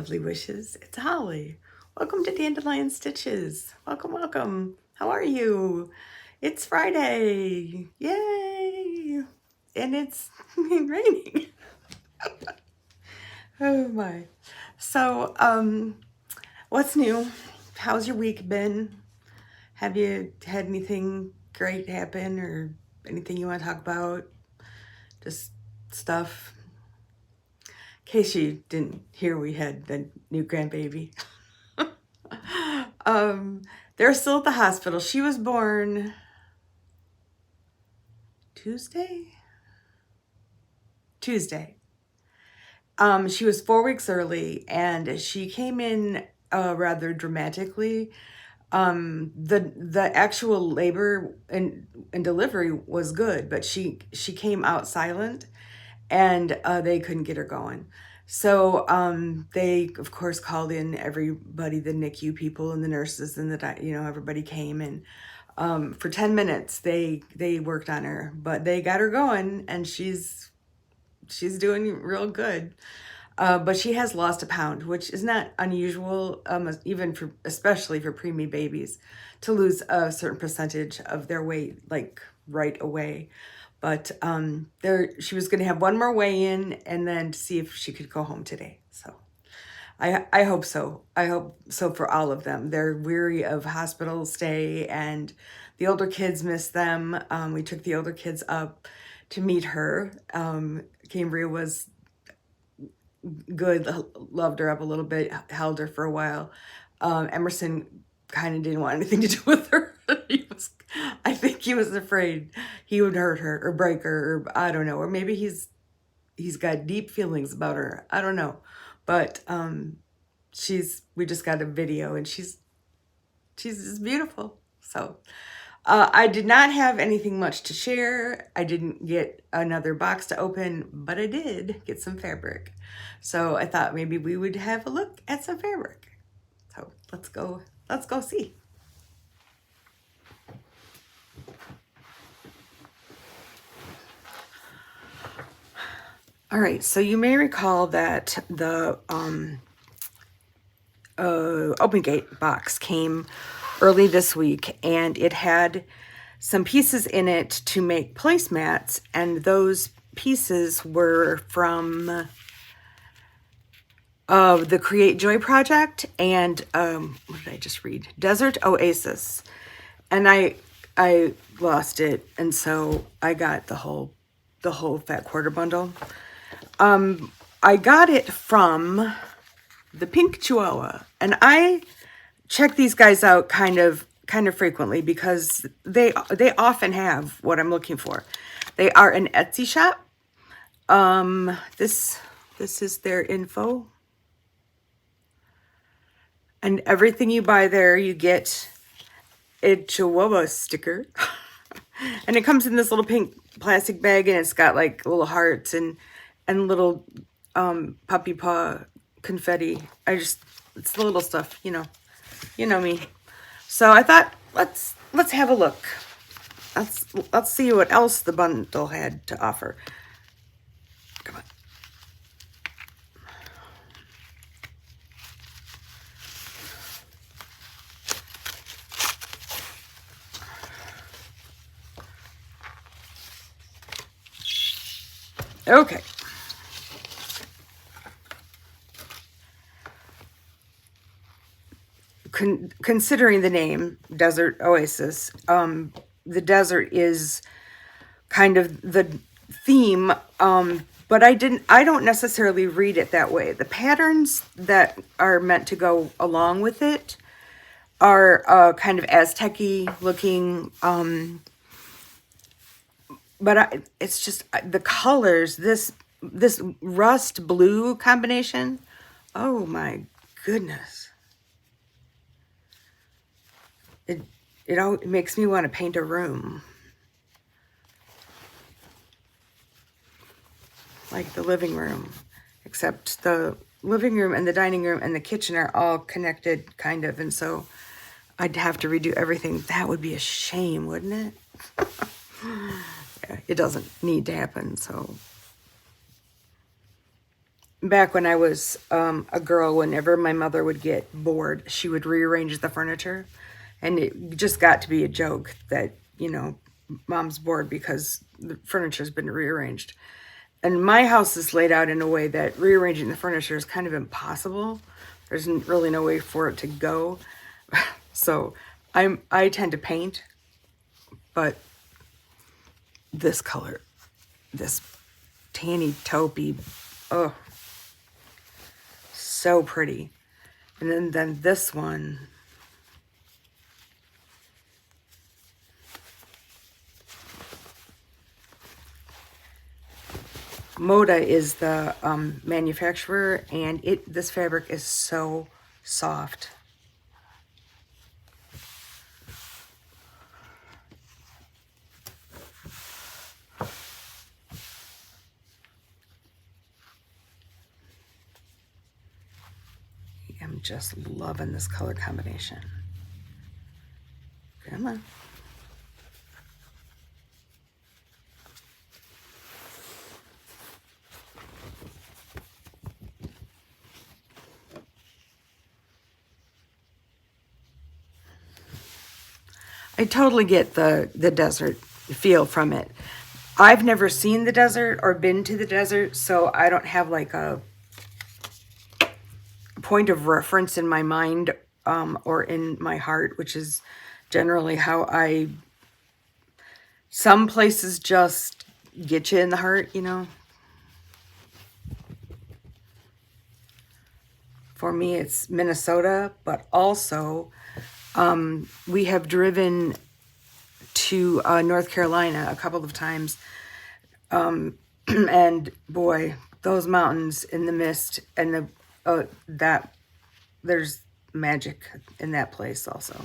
lovely wishes. It's Holly. Welcome to Dandelion Stitches. Welcome, welcome. How are you? It's Friday. Yay! And it's raining. Oh my. So, what's new? How's your week been? Have you had anything great happen or anything you want to talk about? Just stuff. In case you didn't hear, we had the new grandbaby. They're still at the hospital. She was born Tuesday. She was 4 weeks early, and she came in rather dramatically. The actual labor and delivery was good, but she came out silent, and they couldn't get her going. So they, of course, called in everybody, the NICU people and the nurses and everybody came, and for 10 minutes they worked on her, but they got her going, and she's doing real good. But she has lost a pound, which is not unusual, especially for preemie babies, to lose a certain percentage of their weight, like right away. But she was going to have one more weigh-in and then to see if she could go home today. So I hope so. I hope so for all of them. They're weary of hospital stay, and the older kids miss them. We took the older kids up to meet her. Cambria was good, loved her up a little bit, held her for a while. Emerson kind of didn't want anything to do with her. I think he was afraid he would hurt her or break her, or I don't know, or maybe he's got deep feelings about her. I don't know, but we just got a video, and she's just beautiful. So I did not have anything much to share. I didn't get another box to open, but I did get some fabric. So I thought maybe we would have a look at some fabric. So let's go see. All right, so you may recall that the Open Gate box came early this week, and it had some pieces in it to make placemats, and those pieces were from the Create Joy project and what did I just read? Desert Oasis. And I lost it, and so I got the whole fat quarter bundle. I got it from the Pink Chihuahua, and I check these guys out kind of frequently because they often have what I'm looking for. They are an Etsy shop. This is their info, and everything you buy there, you get a Chihuahua sticker. And it comes in this little pink plastic bag, and it's got like little hearts and little puppy paw confetti. It's the little stuff, you know me. So I thought, let's have a look. Let's see what else the bundle had to offer. Come on. Okay. Considering the name Desert Oasis, the desert is kind of the theme, but I don't necessarily read it that way. The patterns that are meant to go along with it are kind of Aztec-y looking, but it's just the colors, this rust blue combination. Oh my goodness. It makes me want to paint a room. Like the living room, except the living room and the dining room and the kitchen are all connected, kind of, and so I'd have to redo everything. That would be a shame, wouldn't it? Yeah, it doesn't need to happen, so back when I was a girl, whenever my mother would get bored, she would rearrange the furniture. And it just got to be a joke that, you know, mom's bored because the furniture's been rearranged. And my house is laid out in a way that rearranging the furniture is kind of impossible. There's really no way for it to go. So I tend to paint, but this color, this tanny taupey, oh, so pretty. And then this one, Moda is the manufacturer, and this fabric is so soft. I'm just loving this color combination. Come on. I totally get the desert feel from it. I've never seen the desert or been to the desert, so I don't have like a point of reference in my mind or in my heart, which is generally how some places just get you in the heart, you know. For me, it's Minnesota, but also we have driven to North Carolina a couple of times. And boy, those mountains in the mist and there's magic in that place also.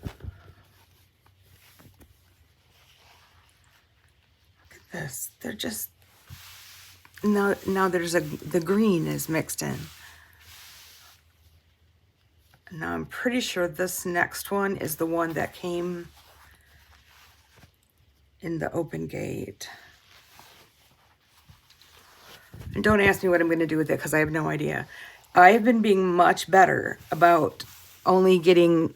Look at this. They're just, now there's the green is mixed in. Now I'm pretty sure this next one is the one that came in the open gate. And don't ask me what I'm going to do with it because I have no idea. I've been being much better about only getting,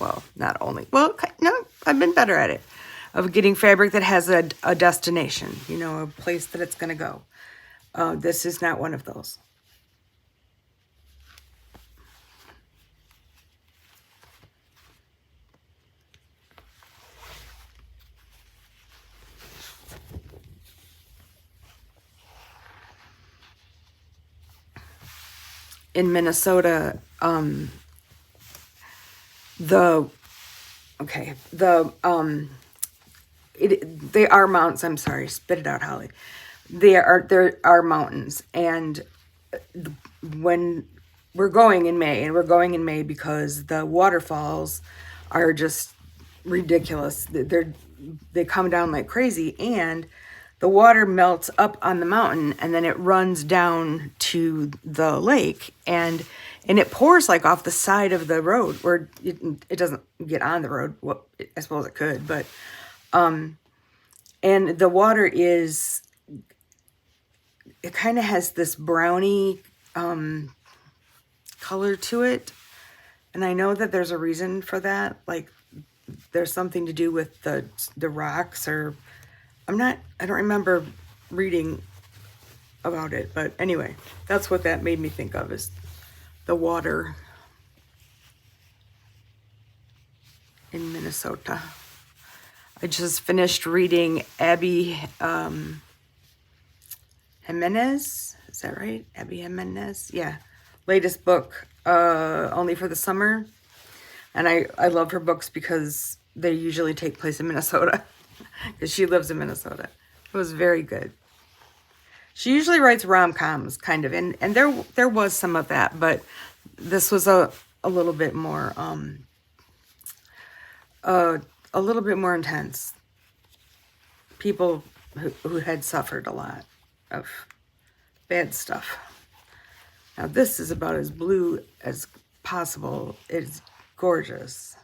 well, not only, well, no, I've been better at it, of getting fabric that has a destination, you know, a place that it's going to go. This is not one of those. In Minnesota, they are mountains. I'm sorry, spit it out, Holly. There are mountains, and when we're going in May, and we're going in May because the waterfalls are just ridiculous. They come down like crazy, and the water melts up on the mountain, and then it runs down to the lake, and it pours like off the side of the road, where it doesn't get on the road. Well, I suppose it could, but and the water is, it kind of has this browny color to it, and I know that there's a reason for that. Like, there's something to do with the rocks, or I don't remember reading about it, but anyway, that's what that made me think of, is the water in Minnesota. I just finished reading Abby Jimenez. Is that right? Abby Jimenez? Yeah. Latest book, Only for the Summer. And I love her books because they usually take place in Minnesota, because she lives in Minnesota. It was very good. She usually writes rom-coms, kind of, and there was some of that, but this was a little bit more intense. People who had suffered a lot of bad stuff. Now this is about as blue as possible. It's gorgeous.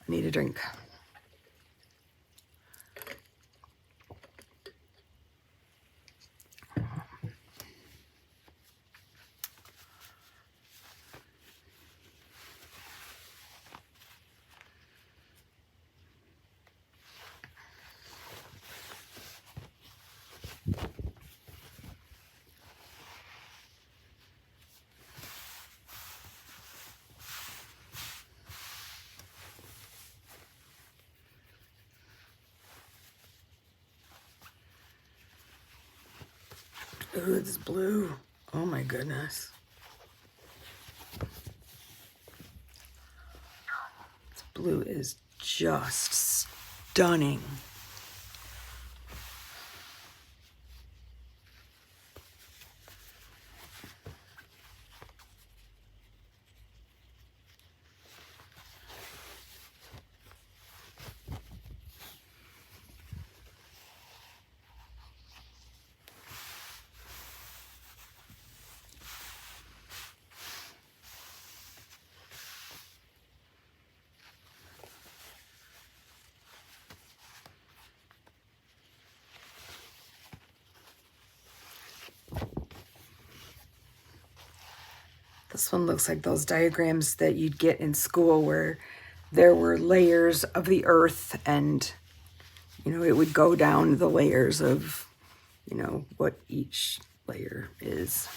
I need a drink. Ooh, this blue. Oh my goodness. This blue is just stunning. This one looks like those diagrams that you'd get in school where there were layers of the earth and, you know, it would go down the layers of, you know, what each layer is.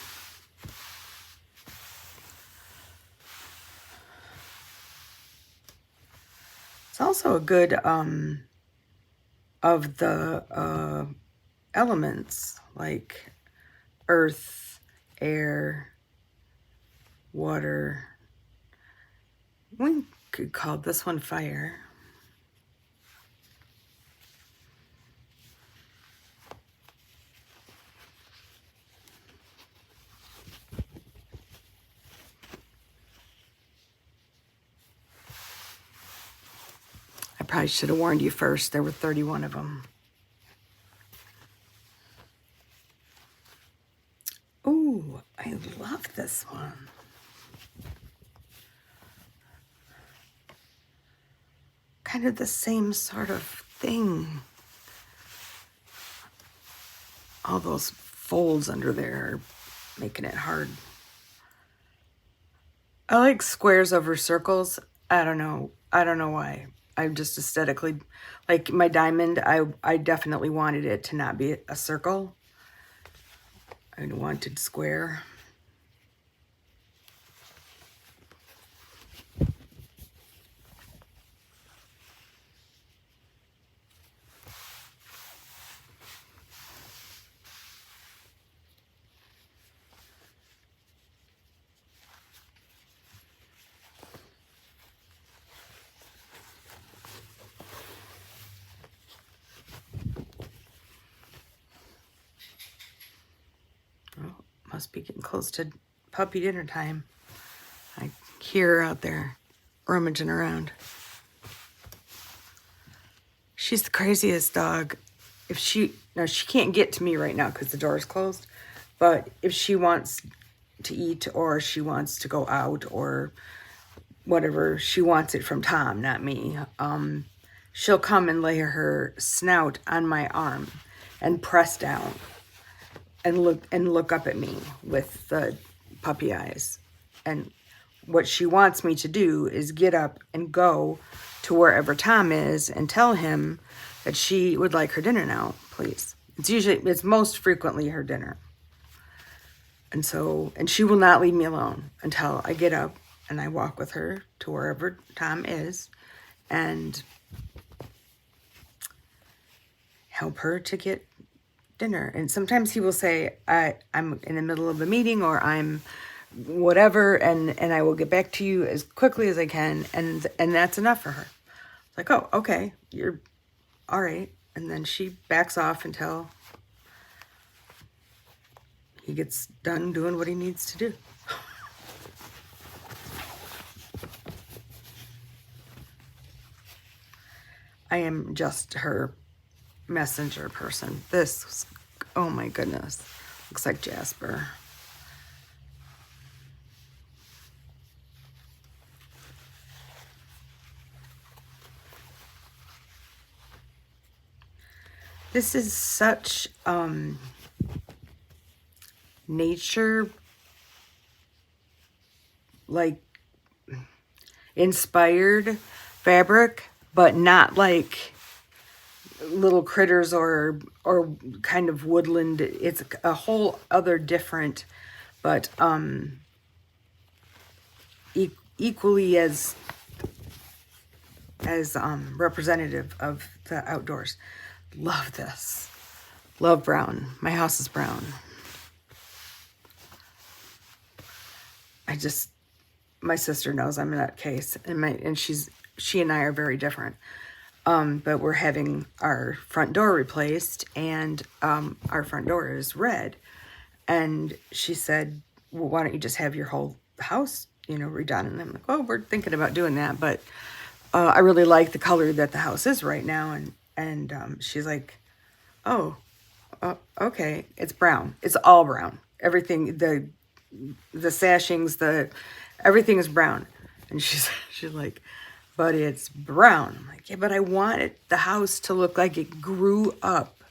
It's also a good of the elements like earth, air, water. We could call this one fire. I probably should have warned you first. There were 31 of them. Ooh, I love this one. Kind of the same sort of thing. All those folds under there are making it hard. I like squares over circles. I don't know why. I'm just aesthetically, like my diamond, I definitely wanted it to not be a circle. I wanted square. Oh, must be getting close to puppy dinner time. I hear her out there rummaging around. She's the craziest dog. If she can't get to me right now because the door is closed, but if she wants to eat or she wants to go out or whatever, she wants it from Tom, not me. She'll come and lay her snout on my arm and press down and look up at me with the puppy eyes. And what she wants me to do is get up and go to wherever Tom is and tell him that she would like her dinner now, please. It's most frequently her dinner. And she will not leave me alone until I get up and I walk with her to wherever Tom is and help her to get dinner. And sometimes he will say, I'm in the middle of a meeting or I'm whatever, and I will get back to you as quickly as I can. And that's enough for her. It's like, oh, okay, you're all right. And then she backs off until he gets done doing what he needs to do. I am just her messenger person. This, oh my goodness, looks like Jasper. This is such nature, like inspired fabric, but not like little critters or kind of woodland. It's a whole other different, but equally as representative of the outdoors. Love this. Love brown. My house is brown. my sister knows I'm in that case, and she and I are very different. But we're having our front door replaced, and our front door is red. And she said, well, why don't you just have your whole house, redone? And I'm like, well, we're thinking about doing that, but I really like the color that the house is right now. And she's like, oh, okay, it's brown. It's all brown. Everything, the sashings, everything is brown. And she's like, but it's brown. I'm like, yeah, but I want the house to look like it grew up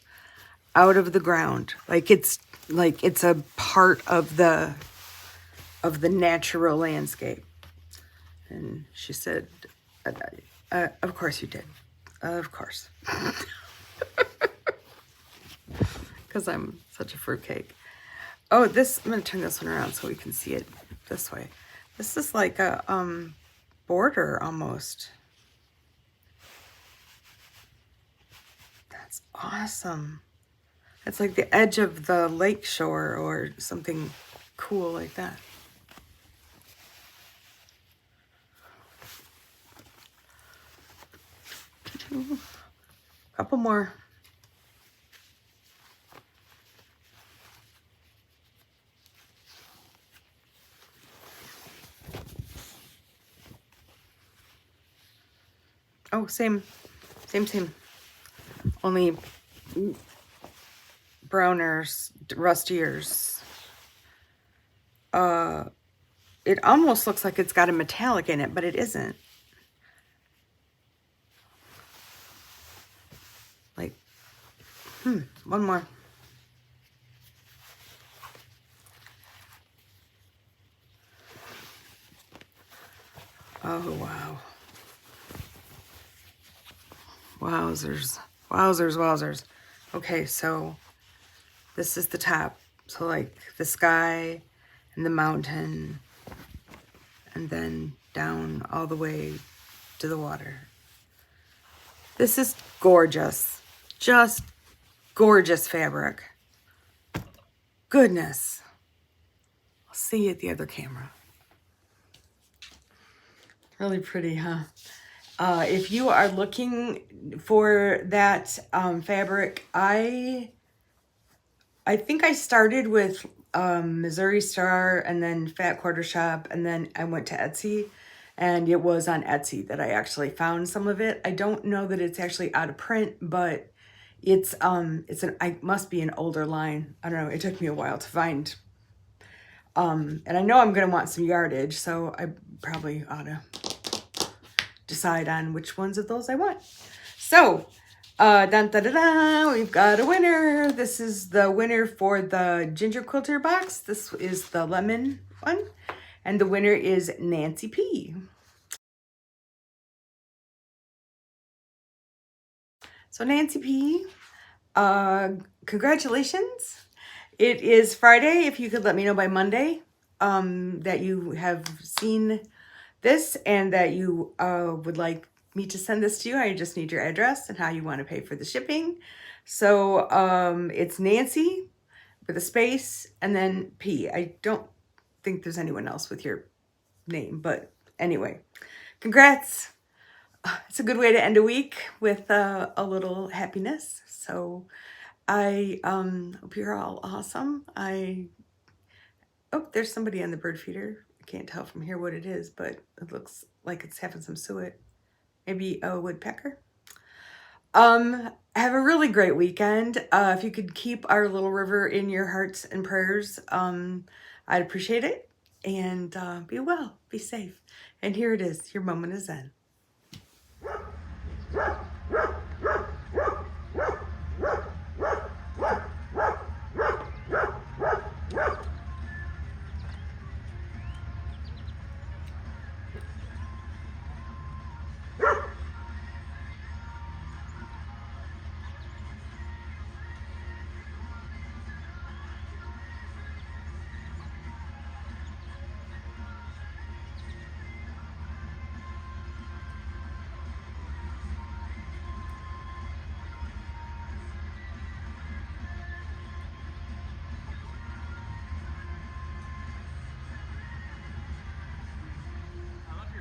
out of the ground. Like it's a part of the natural landscape. And she said, of course you did. Of course. Because I'm such a fruitcake. Oh, I'm going to turn this one around so we can see it this way. This is like a border almost. That's awesome. It's like the edge of the lake shore or something cool like that. Couple more. Oh, same. Only browners, rustiers. It almost looks like it's got a metallic in it, but it isn't. Like, one more. Oh, wow. Wowzers. Okay, so this is the top. So like the sky and the mountain and then down all the way to the water. This is gorgeous. Just gorgeous fabric. Goodness. I'll see you at the other camera. Really pretty, huh? If you are looking for that fabric, I think I started with Missouri Star and then Fat Quarter Shop, and then I went to Etsy, and it was on Etsy that I actually found some of it. I don't know that it's actually out of print, but I must be an older line. I don't know. It took me a while to find. And I know I'm gonna want some yardage, so I probably ought to decide on which ones of those I want. So, dun, dun, dun, dun, we've got a winner. This is the winner for the Ginger Quilter box. This is the lemon one. And the winner is Nancy P. So Nancy P, congratulations. It is Friday. If you could let me know by Monday that you have seen this and that you would like me to send this to you. I just need your address and how you want to pay for the shipping. So it's Nancy with a space and then P. I don't think there's anyone else with your name, but anyway, congrats. It's a good way to end a week with a little happiness. So I hope you're all awesome. Oh, there's somebody on the bird feeder. I can't tell from here what it is, but it looks like it's having some suet. Maybe a woodpecker. Have a really great weekend. If you could keep our little river in your hearts and prayers, I'd appreciate it. And be well, be safe. And here it is, your moment of Zen.